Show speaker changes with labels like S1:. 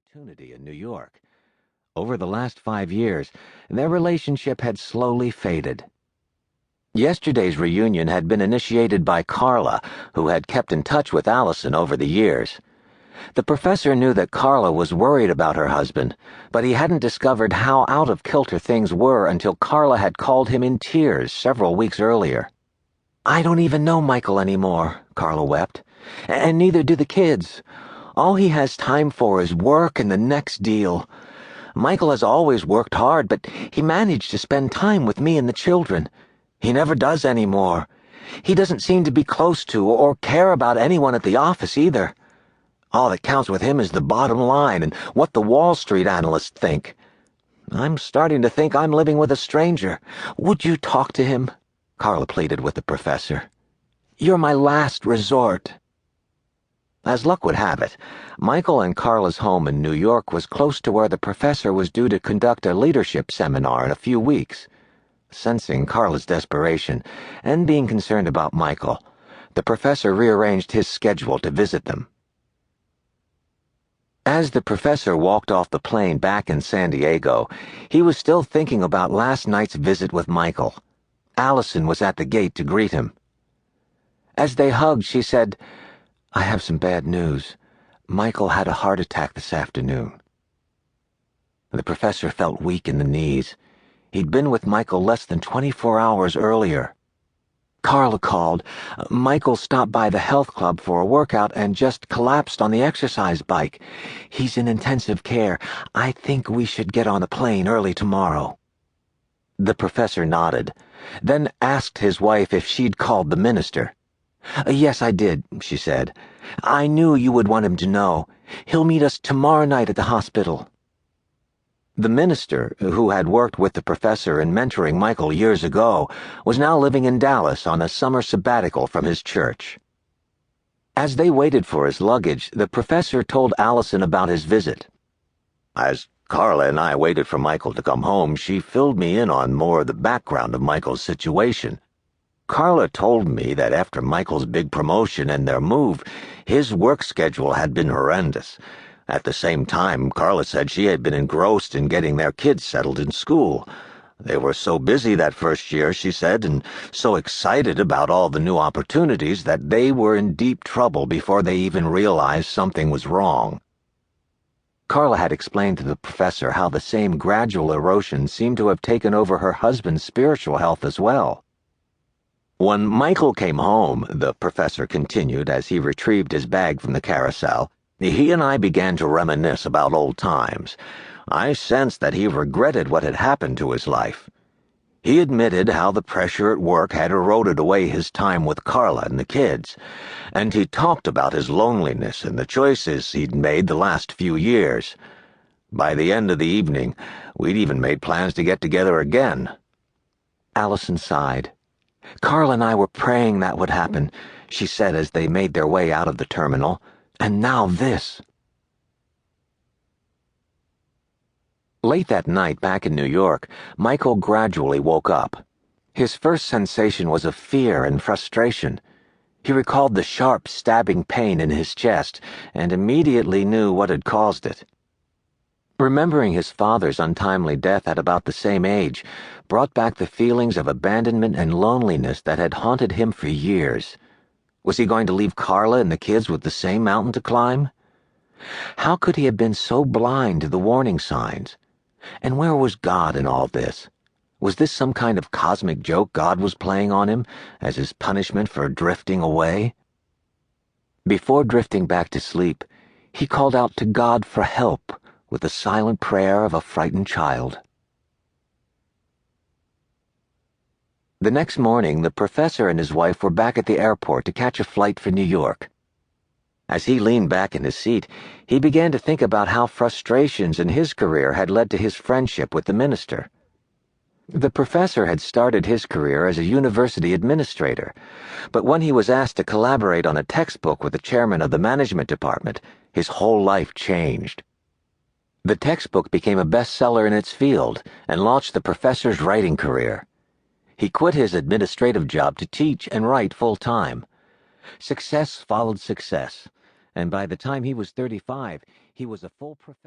S1: opportunity in New York. Over the last 5 years, their relationship had slowly faded. Yesterday's reunion had been initiated by Carla, who had kept in touch with Allison over the years. The professor knew that Carla was worried about her husband, but he hadn't discovered how out of kilter things were until Carla had called him in tears several weeks earlier. "I don't even know Michael anymore," Carla wept, "and neither do the kids. All he has time for is work and the next deal. Michael has always worked hard, but he managed to spend time with me and the children. He never does anymore. He doesn't seem to be close to or care about anyone at the office either. All that counts with him is the bottom line and what the Wall Street analysts think. I'm starting to think I'm living with a stranger. Would you talk to him?" Carla pleaded with the professor. "You're my last resort." As luck would have it, Michael and Carla's home in New York was close to where the professor was due to conduct a leadership seminar in a few weeks. Sensing Carla's desperation, and being concerned about Michael, the professor rearranged his schedule to visit them. As the professor walked off the plane back in San Diego, he was still thinking about last night's visit with Michael. Allison was at the gate to greet him. As they hugged, she said, "I have some bad news. Michael had a heart attack this afternoon." The professor felt weak in the knees. He'd been with Michael less than 24 hours earlier. Carla called. "Michael stopped by the health club for a workout and just collapsed on the exercise bike. He's in intensive care. I think we should get on a plane early tomorrow." The professor nodded, then asked his wife if she'd called the minister. "Yes, I did," she said. "I knew you would want him to know. He'll meet us tomorrow night at the hospital." The minister, who had worked with the professor in mentoring Michael years ago, was now living in Dallas on a summer sabbatical from his church. As they waited for his luggage, the professor told Allison about his visit. "As Carla and I waited for Michael to come home, she filled me in on more of the background of Michael's situation. Carla told me that after Michael's big promotion and their move, his work schedule had been horrendous. At the same time, Carla said she had been engrossed in getting their kids settled in school. They were so busy that first year, she said, and so excited about all the new opportunities that they were in deep trouble before they even realized something was wrong." Carla had explained to the professor how the same gradual erosion seemed to have taken over her husband's spiritual health as well. "When Michael came home," the professor continued as he retrieved his bag from the carousel, "he and I began to reminisce about old times. I sensed that he regretted what had happened to his life. He admitted how the pressure at work had eroded away his time with Carla and the kids, and he talked about his loneliness and the choices he'd made the last few years. By the end of the evening, we'd even made plans to get together again." Allison sighed. "Carla and I were praying that would happen," she said as they made their way out of the terminal. "And now this." Late that night back in New York, Michael gradually woke up. His first sensation was of fear and frustration. He recalled the sharp, stabbing pain in his chest and immediately knew what had caused it. Remembering his father's untimely death at about the same age brought back the feelings of abandonment and loneliness that had haunted him for years. Was he going to leave Carla and the kids with the same mountain to climb? How could he have been so blind to the warning signs? And where was God in all this? Was this some kind of cosmic joke God was playing on him as his punishment for drifting away? Before drifting back to sleep, he called out to God for help with the silent prayer of a frightened child. The next morning, the professor and his wife were back at the airport to catch a flight for New York. As he leaned back in his seat, he began to think about how frustrations in his career had led to his friendship with the minister. The professor had started his career as a university administrator, but when he was asked to collaborate on a textbook with the chairman of the management department, his whole life changed. The textbook became a bestseller in its field and launched the professor's writing career. He quit his administrative job to teach and write full-time. Success followed success, and by the time he was 35, he was a full professor.